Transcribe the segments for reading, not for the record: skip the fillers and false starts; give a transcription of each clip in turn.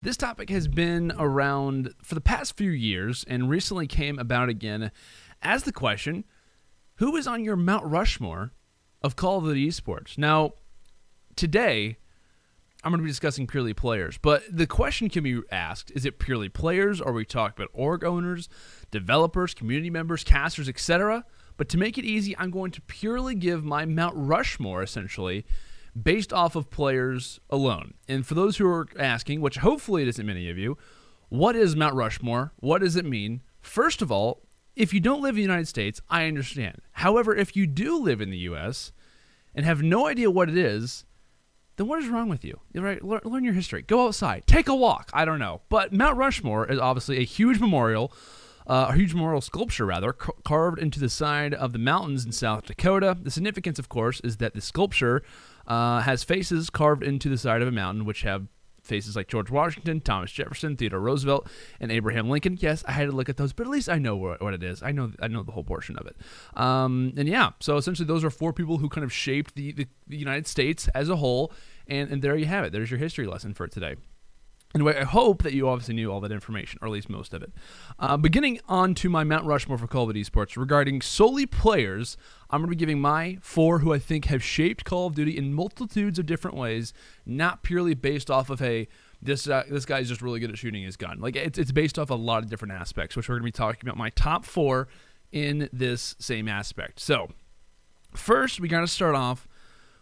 This topic has been around for the past few years and recently came about again as the question, who is on your Mount Rushmore of Call of Duty Esports? Now, today, I'm going to be discussing purely players, but the question can be asked, is it purely players, or are we talking about org owners, developers, community members, casters, etc.? But to make it easy, I'm going to purely give my Mount Rushmore, essentially, based off of players alone. And for those who are asking, which hopefully it isn't many of you, what is Mount Rushmore? What does it mean? First of all, if you don't live in the United States, I understand. However, if you do live in the U.S. and have no idea what it is, then what is wrong with you? Right? Learn your history. Go outside. Take a walk. I don't know. But Mount Rushmore is obviously a huge memorial sculpture, rather, carved into the side of the mountains in South Dakota. The significance, of course, is that the sculpture has faces carved into the side of a mountain, which have faces like George Washington, Thomas Jefferson, Theodore Roosevelt, and Abraham Lincoln. Yes, I had to look at those, but at least I know what it is. I know the whole portion of it. And yeah, so essentially those are four people who kind of shaped the United States as a whole, and there you have it. There's your history lesson for today. Anyway, I hope that you obviously knew all that information, or at least most of it. Beginning on to my Mount Rushmore for Call of Duty Esports, regarding solely players, I'm going to be giving my four who I think have shaped Call of Duty in multitudes of different ways, not purely based off of, hey, this guy's just really good at shooting his gun. Like, it's based off a lot of different aspects, which we're going to be talking about my top four in this same aspect. So, first, we got to start off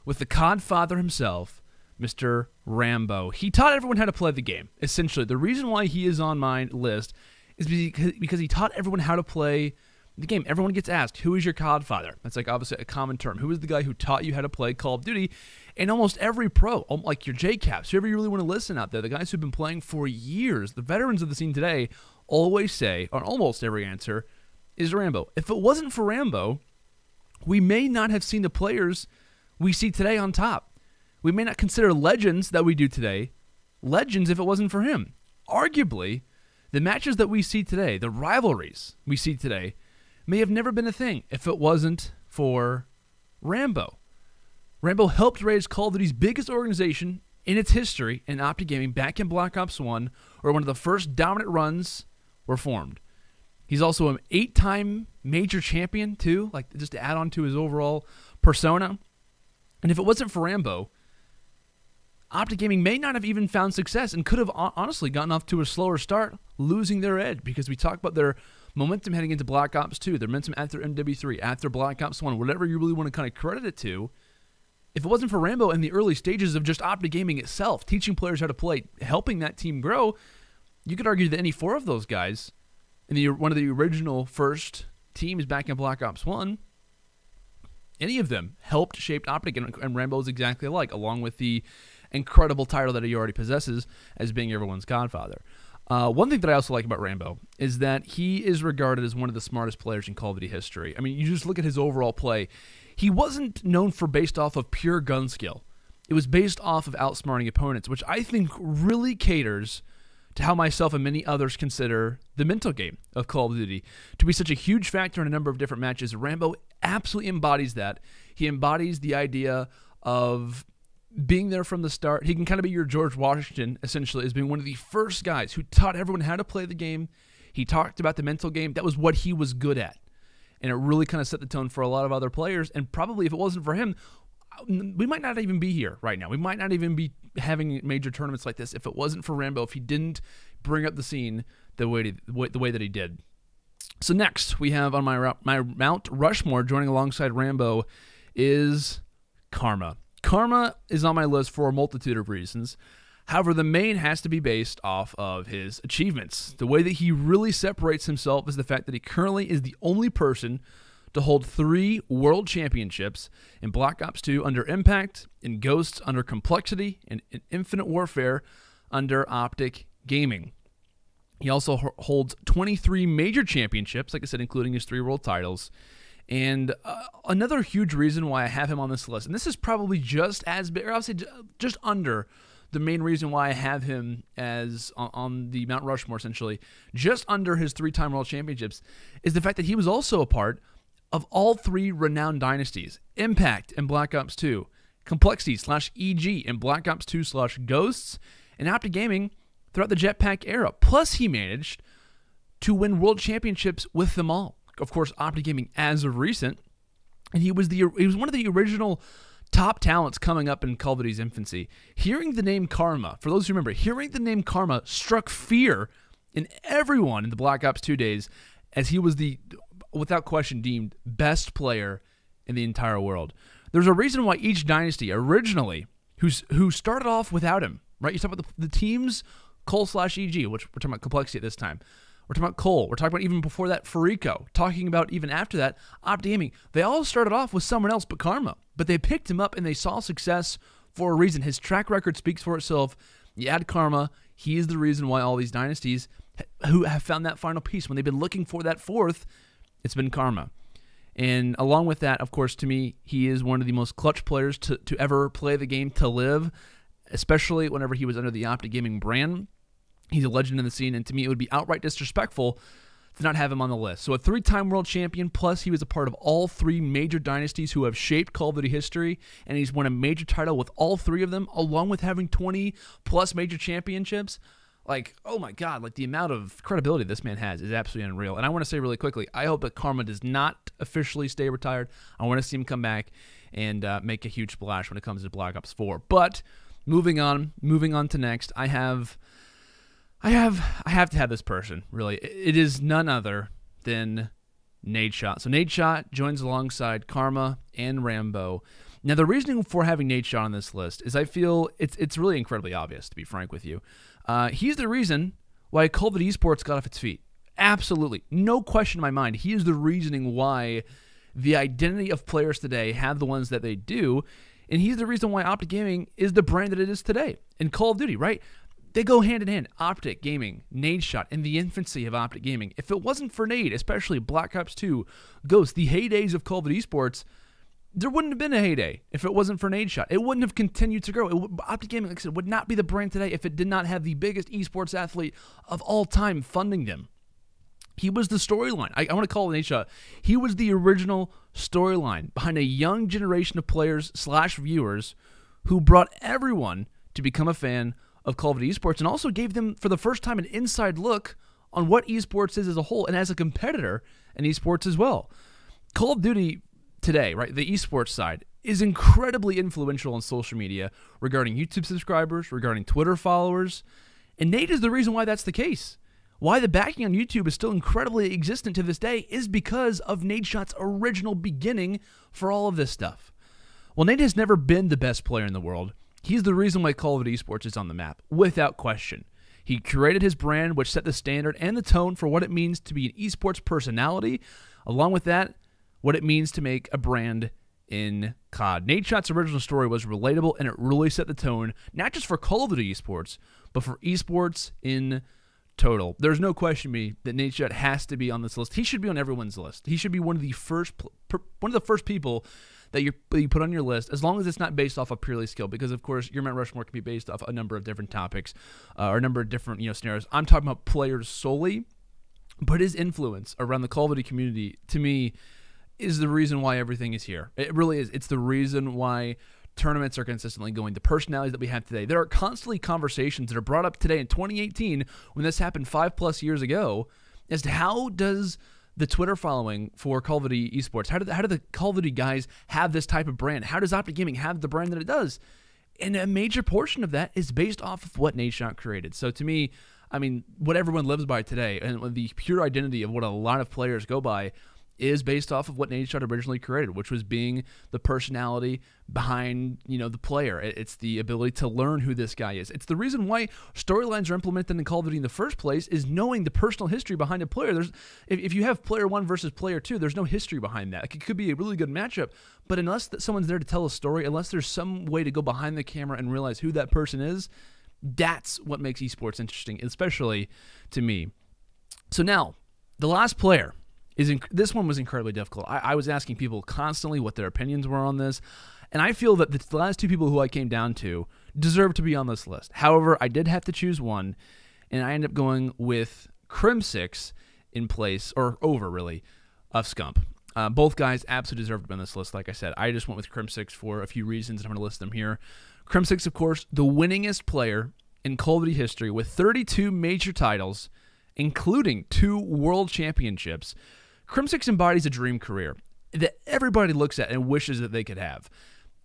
with the Codfather himself, Mr. Rambo. He taught everyone how to play the game, essentially. The reason why he is on my list is because he taught everyone how to play the game. Everyone gets asked, who is your Codfather? That's like obviously a common term. Who is the guy who taught you how to play Call of Duty? And almost every pro, like your JCaps, whoever you really want to listen out there, the guys who've been playing for years, the veterans of the scene today, always say, or almost every answer, is Rambo. If it wasn't for Rambo, we may not have seen the players we see today on top. We may not consider legends that we do today legends if it wasn't for him. Arguably, the matches that we see today, the rivalries we see today, may have never been a thing if it wasn't for Rambo. Rambo helped raise Call of Duty's biggest organization in its history in Optic Gaming back in Black Ops 1, where one of the first dominant runs were formed. He's also an 8-time major champion, too, like just to add on to his overall persona. And if it wasn't for Rambo, Optic Gaming may not have even found success and could have honestly gotten off to a slower start, losing their edge, because we talk about their momentum heading into Black Ops 2, their momentum after MW3, after Black Ops 1, whatever you really want to kind of credit it to. If it wasn't for Rambo in the early stages of just Optic Gaming itself, teaching players how to play, helping that team grow, you could argue that any four of those guys in one of the original first teams back in Black Ops 1, any of them helped shape Optic, and Rambo is exactly alike, along with the incredible title that he already possesses as being everyone's Godfather. One thing that I also like about Rambo is that he is regarded as one of the smartest players in Call of Duty history. I mean, you just look at his overall play. He wasn't known for based off of pure gun skill. It was based off of outsmarting opponents, which I think really caters to how myself and many others consider the mental game of Call of Duty to be such a huge factor in a number of different matches. Rambo absolutely embodies that. He embodies the idea of being there from the start. He can kind of be your George Washington, essentially, as being one of the first guys who taught everyone how to play the game. He talked about the mental game. That was what he was good at. And it really kind of set the tone for a lot of other players. And probably if it wasn't for him, we might not even be here right now. We might not even be having major tournaments like this if it wasn't for Rambo, if he didn't bring up the scene the way that he did. So next, we have on my Mount Rushmore, joining alongside Rambo, is Karma. Karma is on my list for a multitude of reasons. However, the main has to be based off of his achievements. The way that he really separates himself is the fact that he currently is the only person to hold 3 world championships in Black Ops 2 under Impact, in Ghosts under Complexity, and in Infinite Warfare under Optic Gaming. He also holds 23 major championships, like I said, including his 3 world titles. And another huge reason why I have him on this list, and this is probably just as big, or I'll say just under the main reason why I have him as on the Mount Rushmore, essentially, just under his 3-time world championships, is the fact that he was also a part of all 3 renowned dynasties: Impact in Black Ops 2, Complexity /EG in Black Ops 2/Ghosts, and Optic Gaming throughout the Jetpack era. Plus, he managed to win world championships with them all. Of course, Optic Gaming as of recent, and he was one of the original top talents coming up in Call of Duty's infancy. Hearing the name Karma, for those who remember, hearing the name Karma struck fear in everyone in the Black Ops 2 days, as he was the, without question, deemed best player in the entire world. There's a reason why each dynasty originally, who started off without him, right? You talk about the teams, Cole/EG, which we're talking about complexity at this time. We're talking about Cole. We're talking about even before that, Farico. Talking about even after that, Optic Gaming. They all started off with someone else but Karma. But they picked him up and they saw success for a reason. His track record speaks for itself. You add Karma, he is the reason why all these dynasties who have found that final piece, when they've been looking for that fourth, it's been Karma. And along with that, of course, to me, he is one of the most clutch players to ever play the game, to live, especially whenever he was under the Optic Gaming brand. He's a legend in the scene, and to me, it would be outright disrespectful to not have him on the list. So a 3-time world champion, plus he was a part of all 3 major dynasties who have shaped Call of Duty history, and he's won a major title with all 3 of them, along with having 20-plus major championships. Like, oh my God, like the amount of credibility this man has is absolutely unreal. And I want to say really quickly, I hope that Karma does not officially stay retired. I want to see him come back and make a huge splash when it comes to Black Ops 4. But moving on to next, I have to have this person, really. It is none other than Nadeshot. So Nadeshot joins alongside Karma and Rambo. Now, the reasoning for having Nadeshot on this list is I feel it's really incredibly obvious, to be frank with you. He's the reason why Call of Duty Esports got off its feet. Absolutely. No question in my mind. He is the reasoning why the identity of players today have the ones that they do, and he's the reason why Optic Gaming is the brand that it is today in Call of Duty, right? They go hand in hand. Optic Gaming, Nadeshot, in the infancy of Optic Gaming. If it wasn't for Nade, especially Black Ops 2, Ghost, the heydays of Call of Duty Esports, there wouldn't have been a heyday if it wasn't for Nadeshot. It wouldn't have continued to grow. Optic Gaming, like I said, would not be the brand today if it did not have the biggest esports athlete of all time funding them. He was the storyline. I want to call it Nadeshot. He was the original storyline behind a young generation of players/viewers who brought everyone to become a fan of Call of Duty Esports, and also gave them, for the first time, an inside look on what esports is as a whole, and as a competitor in esports as well. Call of Duty today, right, the esports side, is incredibly influential on social media regarding YouTube subscribers, regarding Twitter followers, and Nade is the reason why that's the case. Why the backing on YouTube is still incredibly existent to this day is because of Nadeshot's original beginning for all of this stuff. Well, Nade has never been the best player in the world. He's the reason why Call of Duty Esports is on the map, without question. He curated his brand, which set the standard and the tone for what it means to be an esports personality. Along with that, what it means to make a brand in COD. Nadeshot's original story was relatable, and it really set the tone, not just for Call of Duty Esports, but for esports in total. There's no question to me that Nadeshot has to be on this list. He should be on everyone's list. He should be one of the first people that you put on your list, as long as it's not based off of purely skill, because of course your Mount Rushmore can be based off a number of different topics or a number of different scenarios. I'm talking about players solely, but his influence around the Call of Duty community, to me, is the reason why everything is here. It really is. It's the reason why tournaments are consistently going. The personalities that we have today. There are constantly conversations that are brought up today in 2018, when this happened 5+ years ago, as to how does the Twitter following for Call of Duty Esports, how do the Call of Duty guys have this type of brand? How does Optic Gaming have the brand that it does? And a major portion of that is based off of what Nadeshot created. So to me, I mean, what everyone lives by today, and the pure identity of what a lot of players go by, is based off of what Nadeshot originally created, which was being the personality behind, the player. It's the ability to learn who this guy is. It's the reason why storylines are implemented in Call of Duty in the first place, is knowing the personal history behind a player. If you have player 1 versus player 2, there's no history behind that. Like, it could be a really good matchup, but unless someone's there to tell a story, unless there's some way to go behind the camera and realize who that person is, that's what makes esports interesting, especially to me. So now, the last player. This one was incredibly difficult. I was asking people constantly what their opinions were on this, and I feel that the last 2 people who I came down to deserve to be on this list. However, I did have to choose one, and I ended up going with Crim6 in place, or over really, of Scump. Both guys absolutely deserve to be on this list. Like I said, I just went with Crim6 for a few reasons, and I'm going to list them here. Crim6, of course, the winningest player in Call of Duty history with 32 major titles, including 2 world championships, Crimsix embodies a dream career that everybody looks at and wishes that they could have.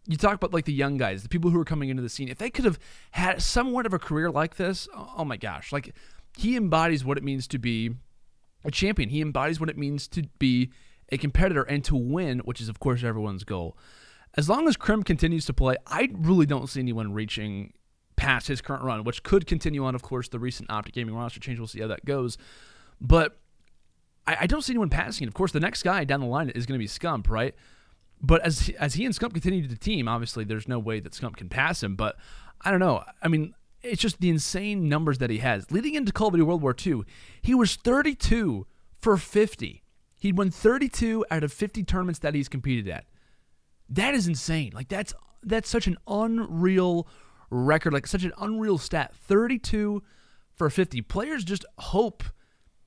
You talk about like the young guys, the people who are coming into the scene. If they could have had somewhat of a career like this, oh my gosh. Like, he embodies what it means to be a champion. He embodies what it means to be a competitor and to win, which is, of course, everyone's goal. As long as Crim continues to play, I really don't see anyone reaching past his current run, which could continue on, of course, the recent Optic Gaming roster change. We'll see how that goes. But I don't see anyone passing it. Of course, the next guy down the line is going to be Scump, right? But as he and Scump continue to team, obviously there's no way that Scump can pass him. But I don't know. I mean, it's just the insane numbers that he has. Leading into Call of Duty World War II, he was 32 for 50. He'd won 32 out of 50 tournaments that he's competed at. That is insane. Like, that's such an unreal record, like such an unreal stat. 32 for 50. Players just hope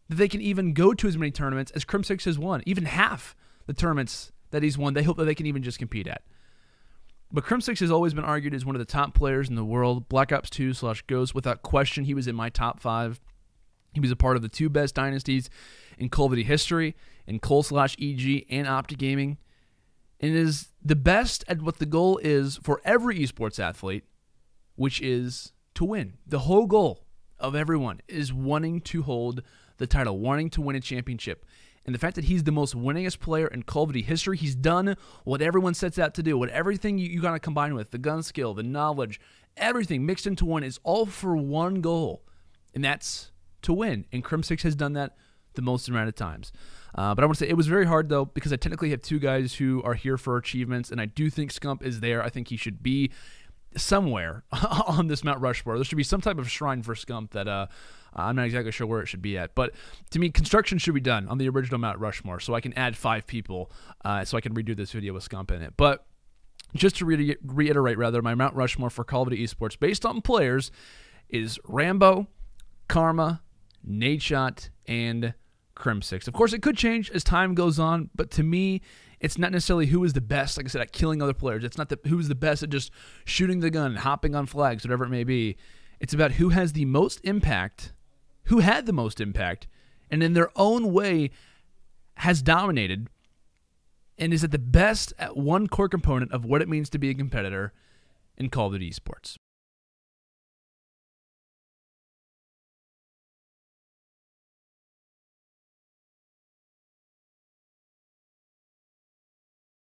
that they can even go to as many tournaments as Crimsix has won. Even half the tournaments that he's won, they hope that they can even just compete at. But Crimsix has always been argued as one of the top players in the world. Black Ops 2 / Ghost, without question, he was in my top 5. He was a part of the 2 best dynasties in Call of Duty history, in Cole /EG and Optic Gaming, and is the best at what the goal is for every esports athlete, which is to win. The whole goal of everyone is wanting to hold the title, wanting to win a championship. And the fact that he's the most winningest player in Call of Duty history, he's done what everyone sets out to do, what everything you got to combine with, the gun skill, the knowledge, everything mixed into one is all for one goal, and that's to win. And Crimsix has done that the most amount of times. But I want to say it was very hard, though, because I technically have 2 guys who are here for achievements, and I do think Scump is there. I think he should be somewhere on this Mount Rushmore. There should be some type of shrine for Scump that I'm not exactly sure where it should be at. But to me, construction should be done on the original Mount Rushmore so I can add 5 people so I can redo this video with Scump in it. But just to reiterate, my Mount Rushmore for Call of Duty Esports based on players is Rambo, Karma, Nadeshot, and Crimsix. Of course, it could change as time goes on, but to me, it's not necessarily who is the best, like I said, at killing other players. It's not who is the best at just shooting the gun, hopping on flags, whatever it may be. It's about who has the most impact, who had the most impact, and in their own way has dominated and is at the best at one core component of what it means to be a competitor in Call of Duty Esports.